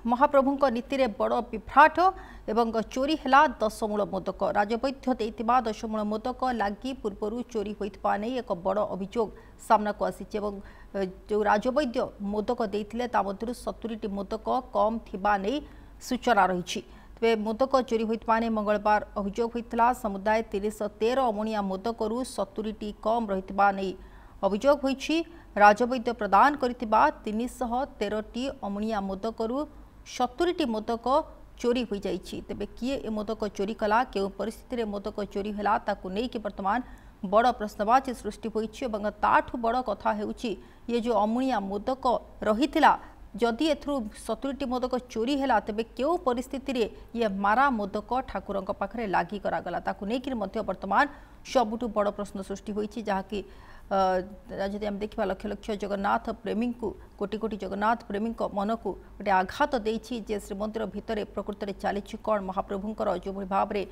महाप्रभु नीति रे बड़ विभ्राट एवं चोरी है 10 मूल मोदक राजवैद्य देइतिबा 10 मूल मोदक लगी पूर्व चोरी होइतबा नै एक बड़ अभियोग सामना को आसी जो राजवैद्य मोदक देइथिले ता मध्यरु 70टी मोदक कम थिबा नै सूचना रही। तेज मोदक चोरी होइतबा नै मंगलवार अभियोग होइतला। समुदाय 313 अमणिया मोदकरू 70टी कम रहितबा नै अभियोग होइछि। राजवैद्य प्रदान करितिबा 313टी अमणिया मोदकरू 70टी मोदक चोरी हो जाइछि। तेबे किए ए मोदक चोरी कला केउ परिस्थिति रे मोदक चोरी हला ताकू नै कि वर्तमान बड़ प्रश्नवाची सृष्टि होइछि एवं ताठू बड़ कथा हेउछि ये जो अमणिया मोदक रहिथिला जदि एथरू 70टी मोदक चोरी है तेबे केउ परिस्थिति रे ये मारा मोदक ठाकुरंक पाखरे लागी करागला ताकू नै कि मध्य वर्तमान सबुठू बड़ प्रश्न सृष्टि होइछि जहाँकि जदि हम देखा लक्ष लक्ष जगन्नाथ प्रेमी को कोटि कोटि जगन्नाथ प्रेमी मन को गोटे आघात देछि जे श्रीमंदिर भितर प्रकृत में चली कौन महाप्रभुंकर जो भाव में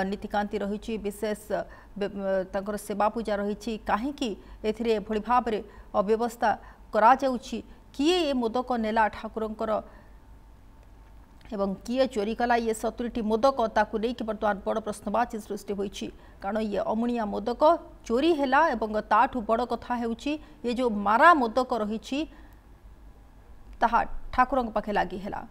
नीतिकांति रही विशेष सेवा पूजा रही कहीं एथिरे भली भाव में अव्यवस्था करा जाउछि किए ए मोदक नेला ठाकुरंकर एवं किए चोरी कला ये 70टी मोदक ताकू नहीं कि बर्तमान बड़ प्रश्नवाची सृष्टि होइछि। कारण ये अमणिया मोदक चोरी हैला एवं ताठू बड़ कथा हेउछि ये जो मारा मोदक रहिछि ताहा ठाकुरंक पाखे लागी हैला।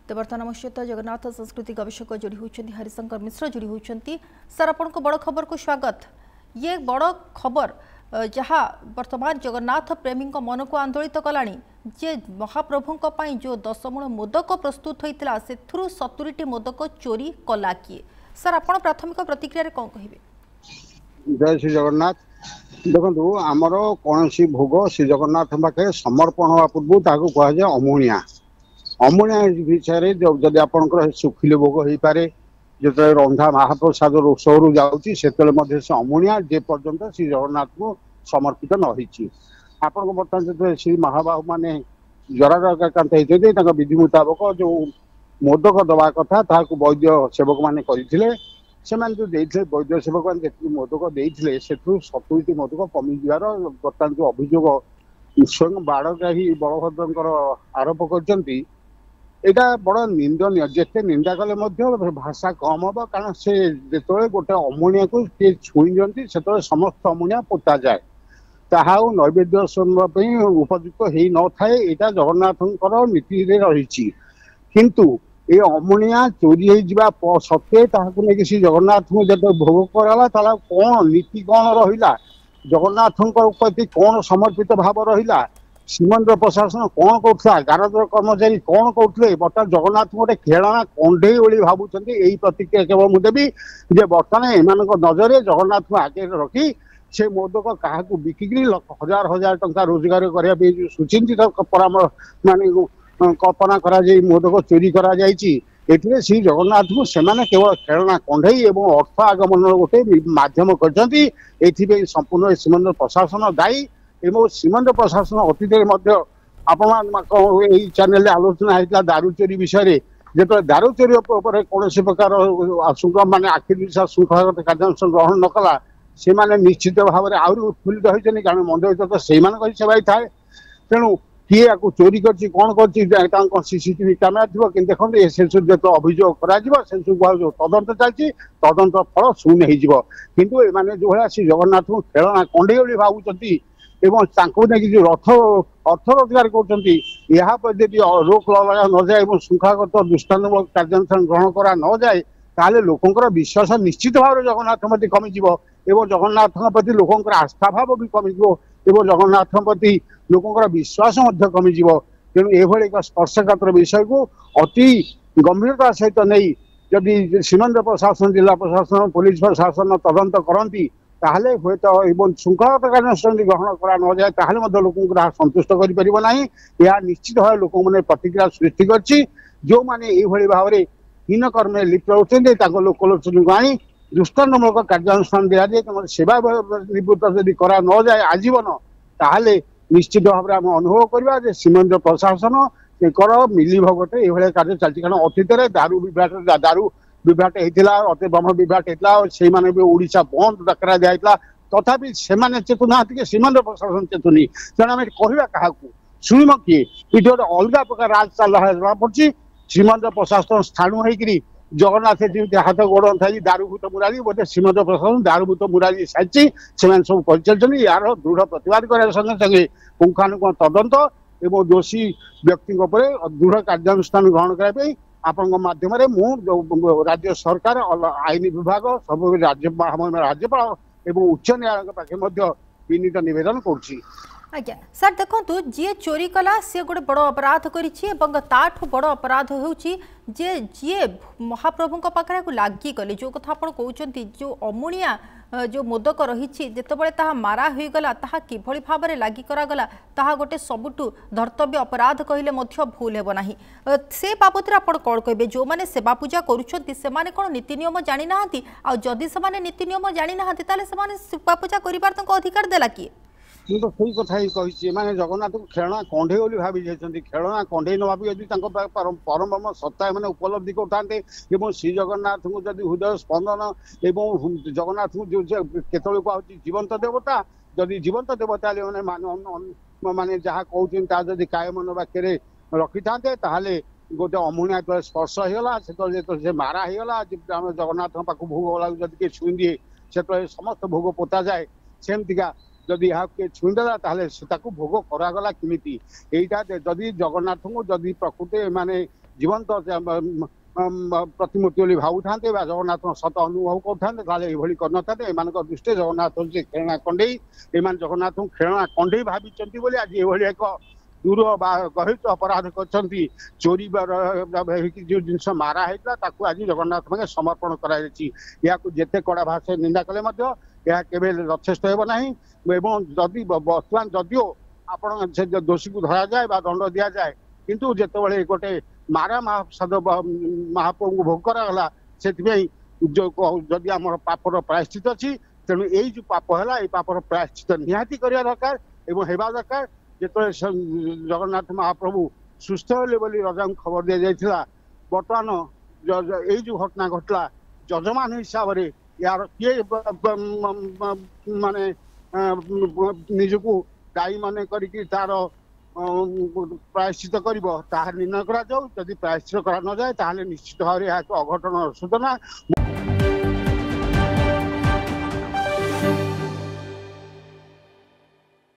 तो बर्तमान आम सहित जगन्नाथ संस्कृति गवेषक जोड़ी होती हरिशंकर मिश्र जोड़ी होती। सर आपण को बड़ खबर को स्वागत। ये बड़ खबर जहाँ वर्तमान जगन्नाथ प्रेमी मन को आंदोलित कलानी जे महाप्रभु जो 10 मूल मोदक प्रस्तुत होता से 70टी मोदक चोरी कला किए। सर आपण प्राथमिक प्रतिक्रिया कौन कहे? जय श्री जगन्नाथ। देखो आमर कौन भोग श्री जगन्नाथ पाखे समर्पण हवा पूर्व ताकू कहुए अमुणिया अमुणिया विषय जदि आपंकर सुखिले भोग हो पारे जो रंधा महाप्रसाद रोषरू जाऊँगी से अमुणिया जे पर्यंत श्री जगन्नाथ को समर्पित न होती आपन को बर्तमान जो श्री महाबाहु मैंने जराकांत होती विधि मुताबक जो मोदक दवा कथा ताकू वैद्य सेवक मैंने करते जो देते वैद्य सेवक मैंने मोदक देते से 70टी मोदक कमी जार बर्तमान जो अभियोग स्वयं बाड़ग्राही बलभद्र आरोप कर एटा बड़ निंदनीय जिते निंदा कले भाषा कम हम कारण से जो गोटे अमुणिया को छुई दिखती से समस्त अमुणिया पोता जाए ताहा नैवेद्य उपयुक्त हो न थाए यहाँ जगन्नाथ नीति रही किंतु ये अमुणिया चोरी हो सत्वे ताकू श्री जगन्नाथ को जब भोग कराला कौन नीति कौन रहा जगन्नाथ प्रति कौन समर्पित भाव रहा श्रीमंदिर प्रशासन कौन करा गारदर कर्मचारी कौन करते बर्तमान जगन्नाथ गोटे खेलना कंडे बोली भावुं यही प्रतिक्रिया केवल मुझे जे बर्तमान एम नजर जगन्नाथ को आगे रखी से मोदक क्या बिकिकी हजार हजार टंका रोजगार करने सुचिंतित परामर्श माने कल्पना करा मोदक चोरी करा एथिरे श्री जगन्नाथ को सेमाने केवल खेलना कंडे और अर्थ आगमन गोटे मध्यम कर संपूर्ण श्रीमंदिर प्रशासन दायी एवं श्रीमंदिर प्रशासन अतीत आप चैनल आलोचना होता दारू चोरी विषय जो दारू चोरी कौन प्रकार मानने आखिर विश्वास श्रृंखलागत कार्यानुष्ठान ग्रहण न कला से माने निश्चित भाव में आहरी उत्फुल्लित होती कारण मंदिर तो से सेवाई थाए तेणु किए या चोरी कर सीसीटीवी कैमेरा थी कि देखते से जो अभियोग कर तदंत चलती तदंत फल शून्य किंतु एमाने जो भाया श्री जगन्नाथ को खेलना कंडे बोली भावुं एवं जो रथ अर्थ रोजगार कर रोक लगा न जाए श्रृंखलागत दृष्टान्तमूलक कार्यानुष्ठान ग्रहण करा न जाए ताले लोकंकर विश्वास निश्चित भाव जगन्नाथ प्रति कमिज एवं जगन्नाथ प्रति लोकंकर आस्था भाव भी कमिज एवं जगन्नाथ प्रति लोकंकर विश्वास कमिज तेणु एभली एक स्पर्शकातर विषय को अति गंभीरता सहित नहीं जदि श्रीमंदिर प्रशासन जिला प्रशासन पुलिस प्रशासन तदंत करती ताहले हुए तो एवं श्रृंखलागत कार्यानुष्ठान ग्रहण करा न जाए ताहले लोक संतुष्ट करना यह निश्चित भाव लोक मैंने प्रतिक्रिया सृष्टि कर जो मैंने ये भाव में हीन कर्म लिप्त होती लोकलोचन को आई दृष्टान्तमूलक कार्यानुष्ठान दि जाए सेवा निवृत्त जदि करा न जाए आजीवन ताहले निश्चित भाव में आम अनुभव करवा श्रीमंदिर प्रशासन मिली भगते ये कार्य चलती कारण अतीत दारू विभाट होता ब्रह्म विभाट होता से ओडिशा बंद डकरा दिया तथापि सेमाने चेतुना कि सीमांत प्रशासन चेतुनी तेणु आम कहवा क्या शुणव किए ये गोटे अलग प्रकार राज चल जना पड़ी सीमांत प्रशासन स्थाणु होकर जगन्नाथ जी हाथ गोड़ थी दारूभूत मुरारी बोधे सीमांत प्रशासन दारूभूत मुरारी सारी सब चलते यार दृढ़ प्रतिवाद करने संगे संगे पुंखानुपुंख तदंत एवं दोषी व्यक्ति दृढ़ कार्यानुष्ठान ग्रहण करने आपण माध्यम राज्य सरकार आईन विभाग सब राज्यपाल एवं उच्च न्यायालय पाखे विनीत निवेदन करुच्ची। आज्ञा सर देखु जी चोरी कला सी गोटे बड़ अपराध करू बड़ अपराध होची जी महाप्रभु पाखे लगी गले जो कथा आप कहते जो अमुणिया जो मोदक रही जितेबाला मारा होगला किभली भाव में लगी करागला गोटे सबुठु धर्तव्य अपराध कहले भूल हेब ना से बाबद आप कौन कहे जो मैंने सेवा पूजा करुँच कौन नीति नियम जानी ना आदि से नीति नियम जानी ना सेवा पूजा कर अधिकार देला किए ମୁଁ ତ ସେଇ କଥା ହିଁ କହିଛି ମାନେ ଜଗନ୍ନାଥଙ୍କୁ ଖେଳଣା କଣ୍ଢେଇ ବୋଲି ଭାବି ଯାଇଛନ୍ତି ଖେଳଣା କଣ୍ଢେଇ ନ ଭାବି ଯଦି ତାଙ୍କ ପରମ ସତ୍ତା ମାନେ ଉପଲବ୍ଧି କରିଥାନ୍ତେ ଏବଂ ଶ୍ରୀ ଜଗନ୍ନାଥଙ୍କୁ ଯଦି ହୃଦୟ ସ୍ପନ୍ଦନ ଏବଂ ଜଗନ୍ନାଥଙ୍କୁ କେତେବେଳେ କୁହାହଉଛି ଜୀବନ୍ତ ଦେବତା ଯଦି ଜୀବନ୍ତ ଦେବତା ହେଲେ ମାନେ ଯାହା କହୁଛନ୍ତି ତାହା ଯଦି କାୟମନ ବାକ୍ୟରେ ରଖିଥାନ୍ତେ ତାହେଲେ ଗୋଟେ ଅମୁଣିଆ ଯେତେବେଳେ ସ୍ପର୍ଶ ହେଇଗଲା ଯେତେବେଳେ ସେ ମାରା ହେଇଗଲା ଆମେ ଜଗନ୍ନାଥଙ୍କ ପାଖକୁ ଭୋଗ ଗଲାକୁ ଯଦି କିଏ ଛୁଇଁ ଦିଏ ସେତେବେଳେ ସମସ୍ତ ଭୋଗ ପୋତାଯାଏ ସେମିତିକା जदि किए छुईदेला भोग करागला किमिति एटा जदि जगन्नाथ को जदि प्रकृति माने जीवंत प्रतिमूर्ति बोली भावुता जगन्नाथ सत अनुभव करते एम दृष्टि जगन्नाथ हूँ खेलना कंडे एम जगन्नाथ को खेलना कंडे भाई आज ये एक दूर गहित अपराध कर चोरी जो जिनस मारा होता आज जगन्नाथ में समर्पण करते कड़ा भाषा निंदा कले यह केवल यथेष्ट हो ना जदि बर्तमान जदिओ आप दोषी को धरा जाए दंड दि जाए किंतु जिते गोटे मारा महाप्रसाद महाप्रभु को भोग करागला से जदि आम पापर प्रायश्चित अच्छी तेणु यही जो पाप है ये पापर प्रायश्चित निहाती करवा दरकार एवं हेबा दरकार जिते जगन्नाथ महाप्रभु सुस्थ होले रजा को खबर दि जाइए बर्तमान यही जो घटना घटला जजमान हिसाब से यार किए माने निजको दायी मन करी तार प्रायश्चित कर निर्णय करा जाऊ जदि प्रायश्चित करा न जाए निश्चित भाव में अघटन सूचना।